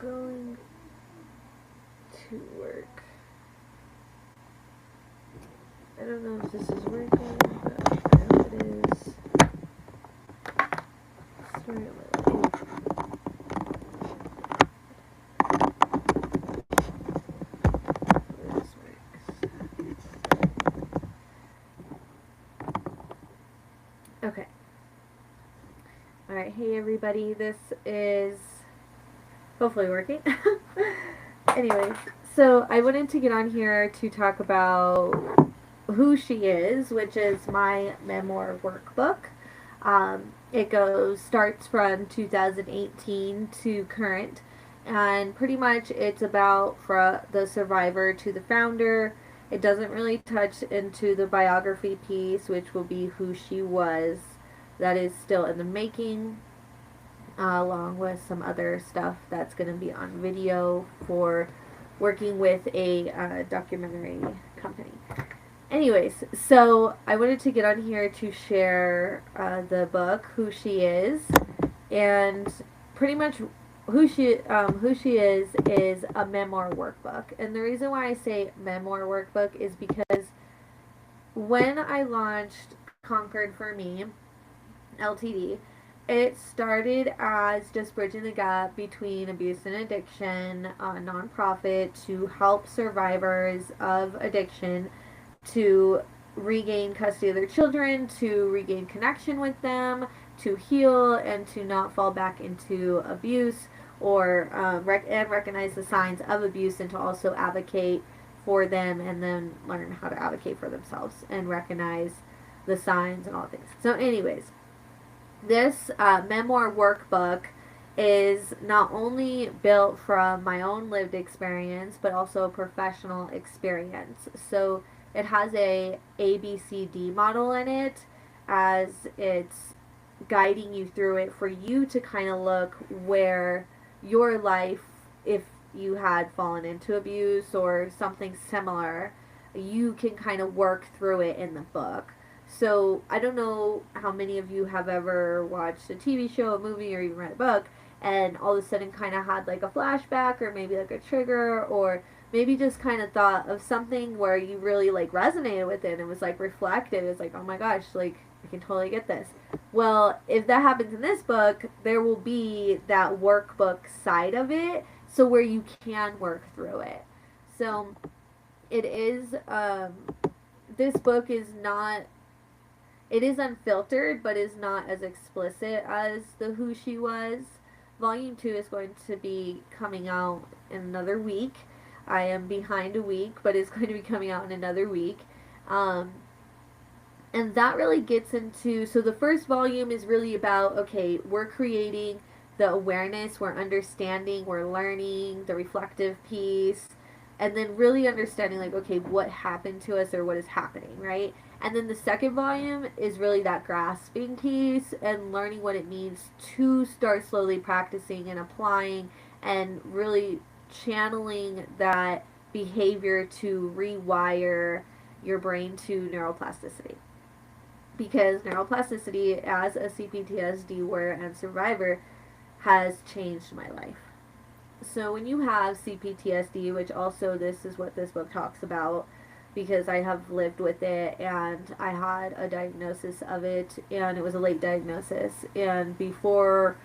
going to work. I don't know if this is working, but I hope it is. Story of my life. This works. Okay. Alright, hey everybody, this is hopefully working. Anyways, so I wanted to get on here to talk about Who She Is, which is my memoir workbook. It starts from 2018 to current, and pretty much it's about from the survivor to the founder. It doesn't really touch into the biography piece, which will be who she was. That is still in the making, along with some other stuff that's going to be on video for working with a documentary company. Anyways, so I wanted to get on here to share the book Who She Is, and pretty much who she is a memoir workbook. And the reason why I say memoir workbook is because when I launched Conquered for Me Ltd, it started as just bridging the gap between abuse and addiction, a nonprofit to help survivors of addiction to regain custody of their children, to regain connection with them, to heal, and to not fall back into abuse, or and recognize the signs of abuse, and to also advocate for them, and then learn how to advocate for themselves and recognize the signs and all things. So, anyways, this memoir workbook is not only built from my own lived experience, but also a professional experience. So it has a ABCD model in it, as it's guiding you through it for you to kind of look where your life, if you had fallen into abuse or something similar, you can kind of work through it in the book. So I don't know how many of you have ever watched a TV show, a movie, or even read a book, and all of a sudden kind of had like a flashback, or maybe like a trigger, or maybe just kind of thought of something where you really like resonated with it and was like reflective. It's like, oh my gosh, like I can totally get this. Well, if that happens in this book, there will be that workbook side of it, so where you can work through it. So it is, this book is not, it is unfiltered, but is not as explicit as the Who She Was. Volume 2 is going to be coming out in another week. I am behind a week, but it's going to be coming out in another week. Um, and that really gets into, so the first volume is really about, okay, we're creating the awareness, we're understanding, we're learning the reflective piece, and then really understanding, like, okay, what happened to us or what is happening, right? And then the second volume is really that grasping piece and learning what it means to start slowly practicing and applying and really channeling that behavior to rewire your brain to neuroplasticity. Because neuroplasticity, as a CPTSD wearer and survivor, has changed my life. So when you have CPTSD, which also this is what this book talks about, because I have lived with it and I had a diagnosis of it, and it was a late diagnosis, and before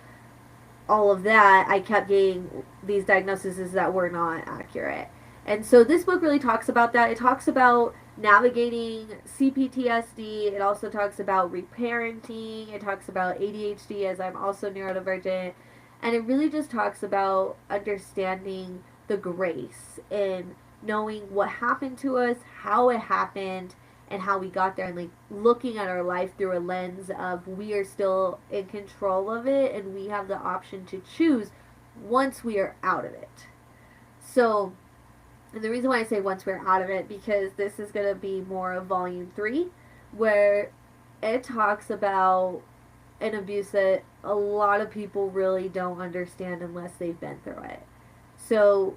all of that I kept getting these diagnoses that were not accurate. And so this book really talks about that. It talks about navigating CPTSD. It also talks about reparenting. It talks about ADHD, as I'm also neurodivergent. And it really just talks about understanding the grace and knowing what happened to us, how it happened, and how we got there, and like looking at our life through a lens of we are still in control of it and we have the option to choose once we are out of it. So, and the reason why I say once we're out of it, because this is going to be more of volume 3, where it talks about an abuse that a lot of people really don't understand unless they've been through it. So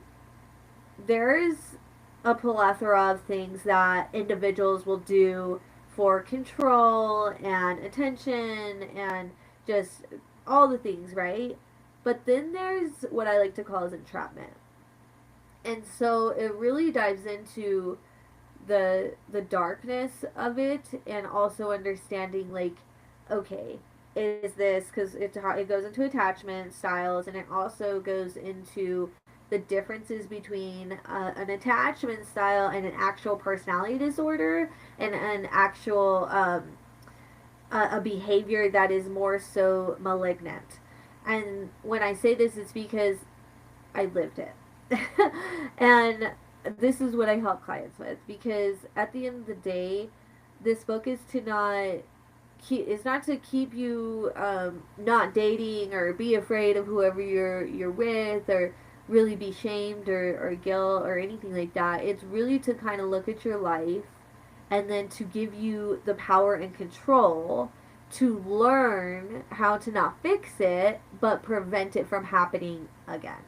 there's a plethora of things that individuals will do for control and attention and just all the things, right? But then there's what I like to call as entrapment. And so it really dives into the darkness of it, and also understanding, like, okay, is this, because it goes into attachment styles, and it also goes into the differences between an attachment style and an actual personality disorder, and an actual a behavior that is more so malignant. And when I say this, it's because I lived it. And this is what I help clients with, because at the end of the day, this book is to not is not to keep you not dating or be afraid of whoever you're with, or really be shamed or guilt or anything like that. It's really to kind of look at your life, and then to give you the power and control to learn how to not fix it but prevent it from happening again.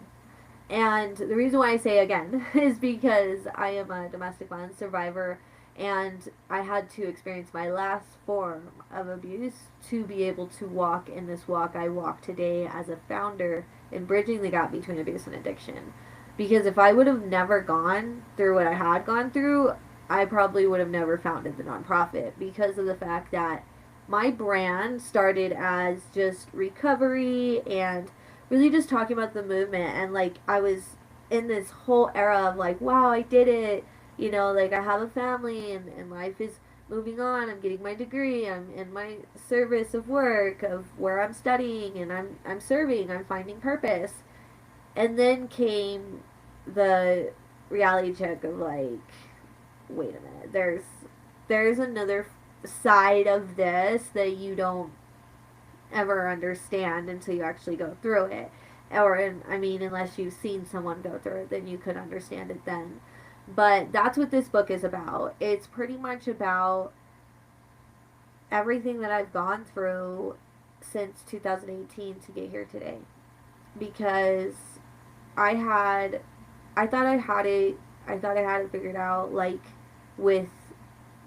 And the reason why I say again is because I am a domestic violence survivor, and I had to experience my last form of abuse to be able to walk in this walk I walk today as a founder in bridging the gap between abuse and addiction. Because if I would have never gone through what I had gone through, I probably would have never founded the nonprofit, because of the fact that my brand started as just recovery and really just talking about the movement. And like, I was in this whole era of like, wow, I did it, like, I have a family, and life is moving on. I'm getting my degree, I'm in my service of work of where I'm studying, and I'm serving, I'm finding purpose. And then came the reality check of like, wait a minute, there's another side of this that you don't ever understand until you actually go through it. Or, I mean, unless you've seen someone go through it, then you could understand it then. But that's what this book is about. It's pretty much about everything that I've gone through since 2018 to get here today. Because I had, I thought I had it, I thought I had it figured out, like, with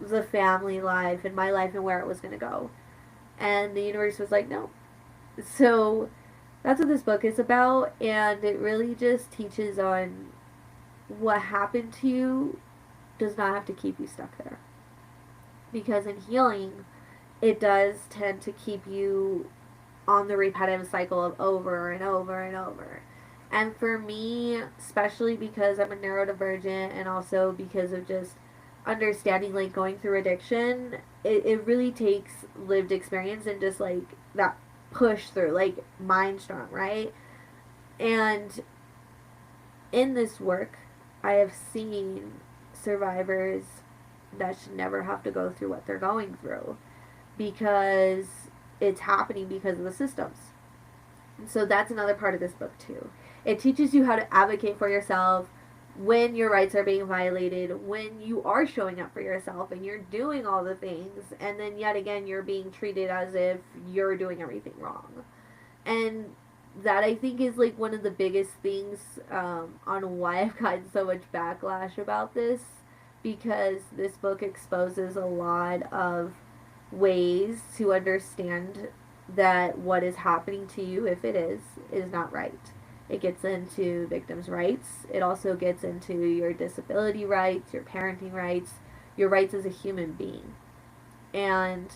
the family life and my life and where it was going to go. And the universe was like, no. So that's what this book is about, and it really just teaches on what happened to you does not have to keep you stuck there. Because in healing, it does tend to keep you on the repetitive cycle of over and over and over. And for me, especially because I'm a neurodivergent, and also because of just understanding, like, going through addiction, it really takes lived experience and just like that push through, like, mind strong, right? And in this work, I have seen survivors that should never have to go through what they're going through, because it's happening because of the systems. And so that's another part of this book too. It teaches you how to advocate for yourself when your rights are being violated, when you are showing up for yourself and you're doing all the things, and then yet again you're being treated as if you're doing everything wrong. And that, I think, is like one of the biggest things on why I've gotten so much backlash about this, because this book exposes a lot of ways to understand that what is happening to you, if it is not right. It gets into victims' rights. It also gets into your disability rights, your parenting rights, your rights as a human being. And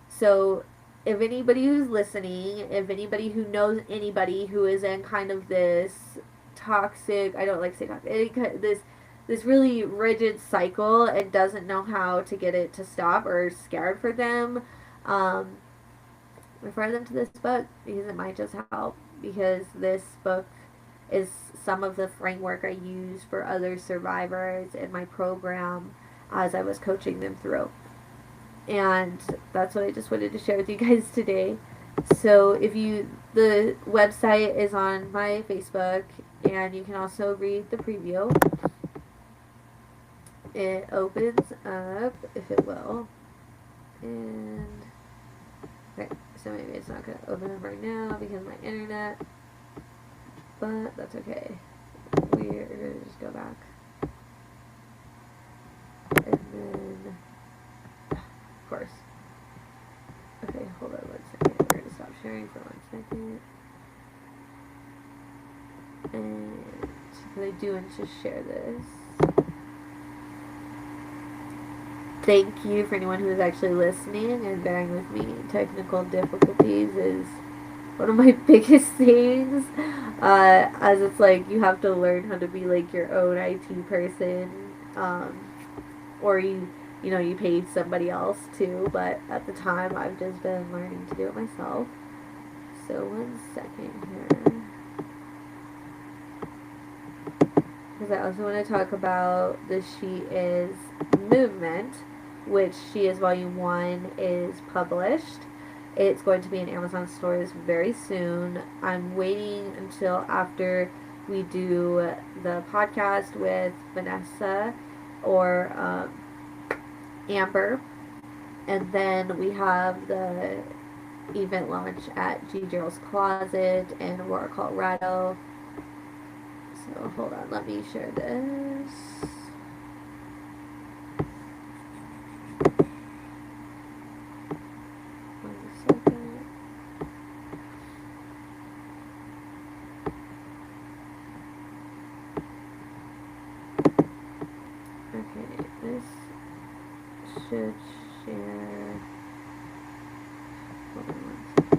so, if anybody who's listening, if anybody who knows anybody who is in kind of this toxic, I don't like to say toxic, this really rigid cycle and doesn't know how to get it to stop, or is scared for them, refer them to this book, because it might just help. Because this book is some of the framework I use for other survivors in my program as I was coaching them through. And that's what I just wanted to share with you guys today. So the website is on my Facebook, and you can also read the preview. It opens up, if it will, and okay, so maybe it's not going to open up right now because of my internet, but that's okay. We're going to just go back, and then, of course, okay, hold on 1 second, we're going to stop sharing for 1 second. And because I do want to share this. Thank you for anyone who is actually listening and bearing with me. Technical difficulties is one of my biggest things. As it's like you have to learn how to be like your own IT person, or you pay somebody else too. But at the time, I've just been learning to do it myself. So 1 second here. Because I also want to talk about the She Is movement, which She Is Volume 1 is published. It's going to be in Amazon stores very soon. I'm waiting until after we do the podcast with Vanessa or Amber, and then we have the event launch at G. Gerald's Closet in Aurora, Colorado. So hold on, let me share this. Okay, this should share. Hold on 1 second.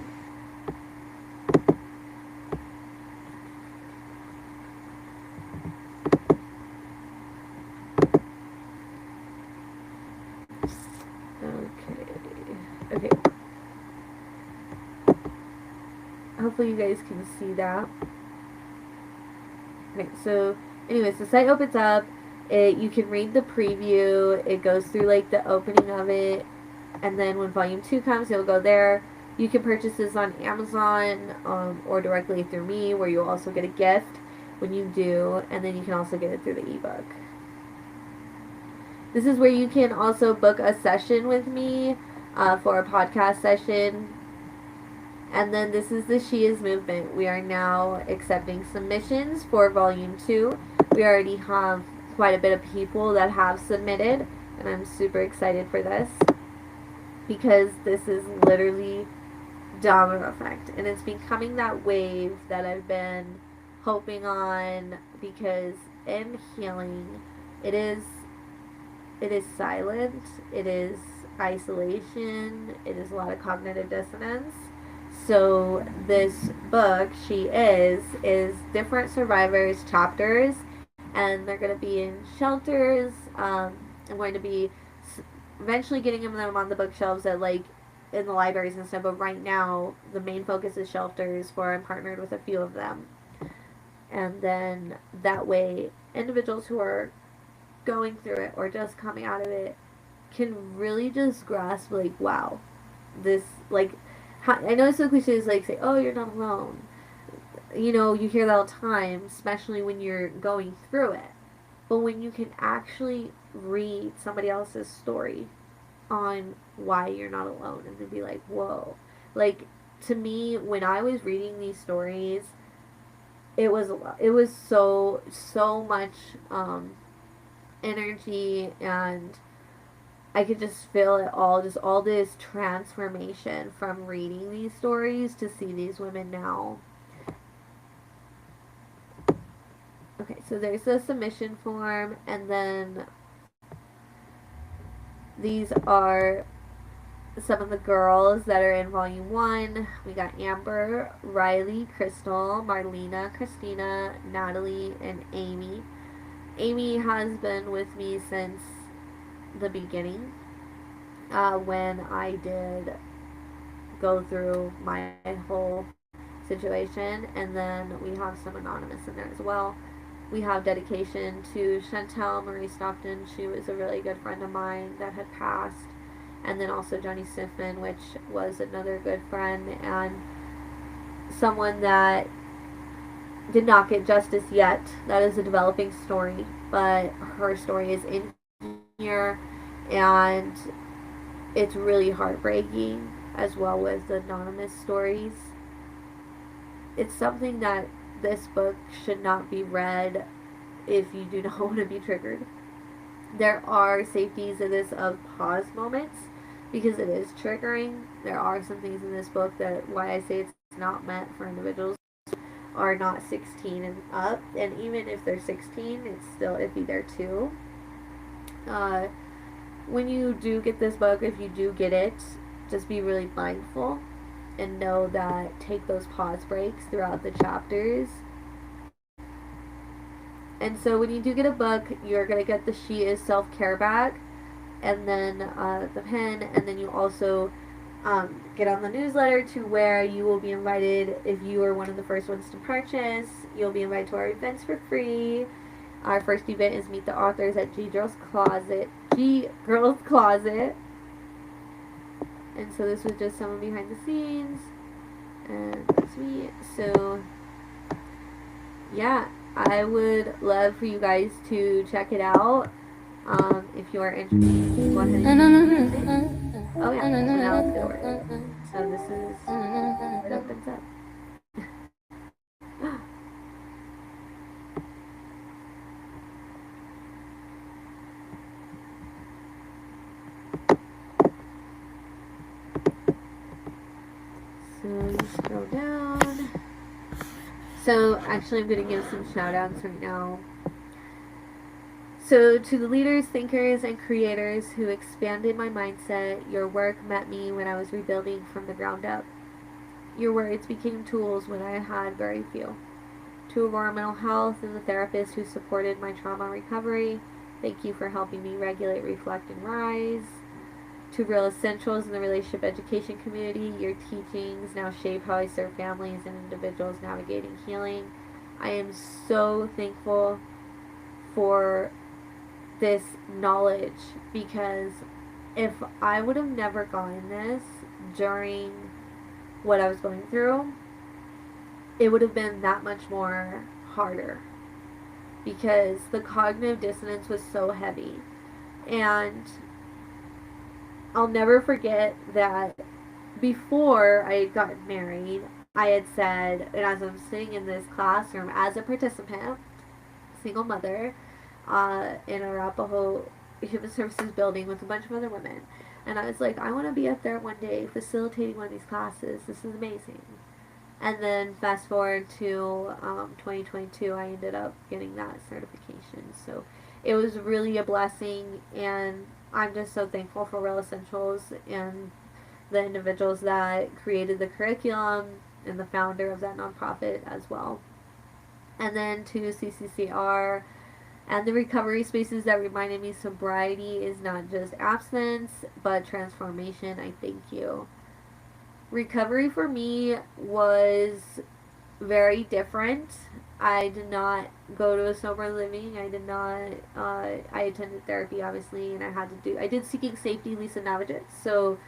Okay. Hopefully you guys can see that. Okay, so anyways, the site opens up. You can read the preview. It goes through like the opening of it, and then when Volume 2 comes, it'll go there. You can purchase this on Amazon or directly through me, where you'll also get a gift when you do, and then you can also get it through the ebook. This is where you can also book a session with me for a podcast session. And then this is the She Is movement. We are now accepting submissions for Volume 2. We already have quite a bit of people that have submitted, and I'm super excited for this because this is literally domino effect, and it's becoming that wave that I've been hoping on, because in healing it is silent, it is isolation, it is a lot of cognitive dissonance. So this book, She Is different survivors chapters, and they're going to be in shelters. I'm going to be eventually getting them on the bookshelves at like in the libraries and stuff, but right now the main focus is shelters, for I'm partnered with a few of them. And then that way individuals who are going through it or just coming out of it can really just grasp like, wow, this, like, I know it's so cliche to like say, oh, you're not alone. You hear that all the time, especially when you're going through it. But when you can actually read somebody else's story on why you're not alone, and then be like, whoa. Like, to me, when I was reading these stories, it was so much energy, and I could just feel it all, just all this transformation from reading these stories to see these women now. Okay, so there's the submission form, and then these are some of the girls that are in Volume 1. We got Amber, Riley, Crystal, Marlena, Christina, Natalie, and Amy. Amy has been with me since the beginning, when I did go through my whole situation, and then we have some anonymous in there as well. We have dedication to Chantel Marie Stockton. She was a really good friend of mine that had passed, and then also Johnny Stiffman, which was another good friend and someone that did not get justice yet. That is a developing story, but her story is in here, and it's really heartbreaking, as well with the anonymous stories. It's something that this book should not be read if you do not want to be triggered. There are safeties in this of pause moments, because it is triggering. There are some things in this book that, why I say it's not meant for individuals are not 16 and up, and even if they're 16, it's still iffy there too. Uh, when you do get this book, if you do get it, just be really mindful and know that take those pause breaks throughout the chapters. And so when you do get a book, you're going to get the She Is Self Care bag, and then the pen, and then you also get on the newsletter to where you will be invited. If you are one of the first ones to purchase, you'll be invited to our events for free. Our first event is Meet the Authors at G Girls Closet. And so this was just someone behind the scenes, and that's me. So yeah, I would love for you guys to check it out. If you are interested, go ahead and oh yeah, so now let's go work. So this is what opens up. So you scroll down. So actually I'm going to give some shout outs right now. So to the leaders, thinkers, and creators who expanded my mindset, your work met me when I was rebuilding from the ground up. Your words became tools when I had very few. To Aurora Mental Health and the therapists who supported my trauma recovery, thank you for helping me regulate, reflect, and rise. To Real Essentials in the relationship education community, your teachings now shape how I serve families and individuals navigating healing. I am so thankful for this knowledge, because if I would have never gotten this during what I was going through, it would have been that much more harder, because the cognitive dissonance was so heavy. And I'll never forget that before I had gotten married, I had said, and as I'm sitting in this classroom as a participant, single mother, in a Arapaho Human Services building with a bunch of other women, and I was like, I want to be up there one day facilitating one of these classes. This is amazing. And then fast forward to 2022, I ended up getting that certification. So it was really a blessing, and I'm just so thankful for Real Essentials and the individuals that created the curriculum and the founder of that nonprofit as well. And then to CCCR and the recovery spaces that reminded me sobriety is not just abstinence, but transformation. I thank you. Recovery for me was very different. I did not go to a sober living. I did not. I attended therapy, obviously, and I did Seeking Safety, Lisa Navajit. So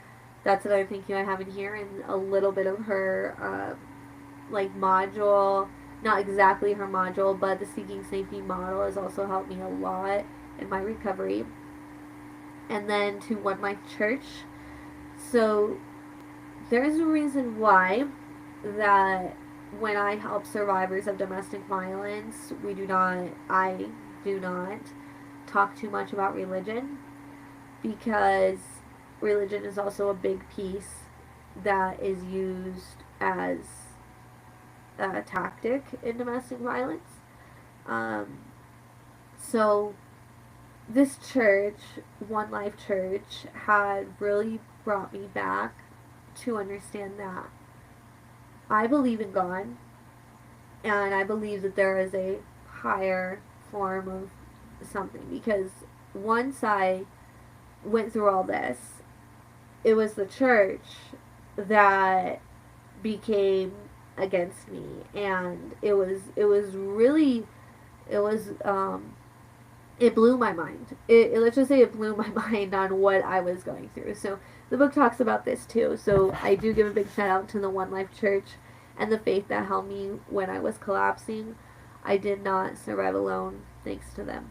that's what I'm thinking I have in here, and a little bit of her, like, module. Not exactly her module, but the Seeking Safety model has also helped me a lot in my recovery. And then to One Life Church. So there's a reason why that when I help survivors of domestic violence, I do not talk too much about religion, because religion is also a big piece that is used as a tactic in domestic violence. Um, so this church, One Life Church, had really brought me back to understand that I believe in God, and I believe that there is a higher form of something, because once I went through all this, it was the church that became against me, and it was really, it was it blew my mind. Let's just say it blew my mind on what I was going through. So the book talks about this too. So I do give a big shout out to the One Life Church and the faith that held me when I was collapsing. I did not survive alone, thanks to them.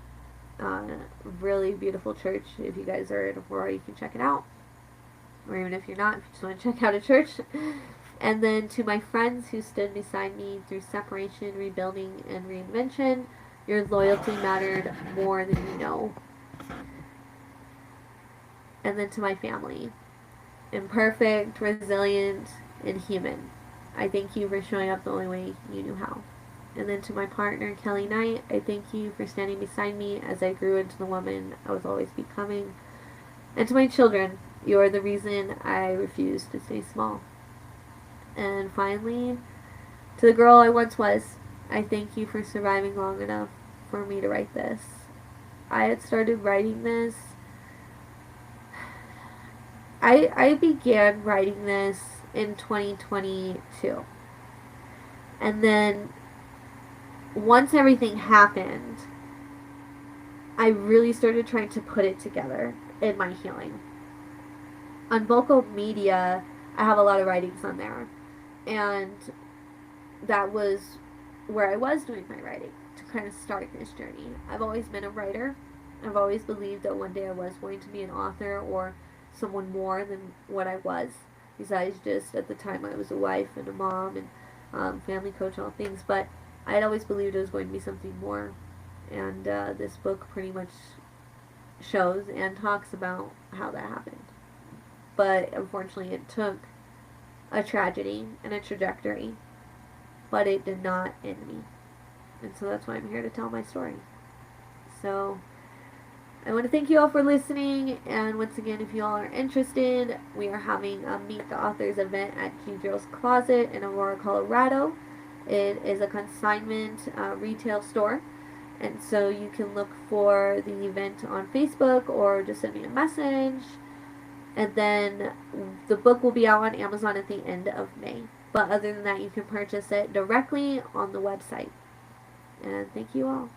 Really beautiful church. If you guys are in Aurora, you can check it out. Or even if you're not, if you just want to check out a church. And then to my friends who stood beside me through separation, rebuilding, and reinvention, your loyalty mattered more than you know. And then to my family, imperfect, resilient, and human. I thank you for showing up the only way you knew how. And then to my partner, Kelly Knight, I thank you for standing beside me as I grew into the woman I was always becoming. And to my children, you are the reason I refuse to stay small. And finally, to the girl I once was, I thank you for surviving long enough for me to write this. I had started writing this. I began writing this in 2022. And then once everything happened, I really started trying to put it together in my healing. On Vocal Media, I have a lot of writings on there. And that was where I was doing my writing to kind of start this journey. I've always been a writer. I've always believed that one day I was going to be an author or someone more than what I was. Besides just at the time I was a wife and a mom and family coach and all things. But I had always believed it was going to be something more. And this book pretty much shows and talks about how that happened. But unfortunately, it took a tragedy and a trajectory, but it did not end me. And so that's why I'm here to tell my story. So I want to thank you all for listening. And once again, if you all are interested, we are having a Meet the Authors event at G-Girl's Closet in Aurora, Colorado. It is a consignment retail store. And so you can look for the event on Facebook or just send me a message. And then the book will be out on Amazon at the end of May. But other than that, you can purchase it directly on the website. And thank you all.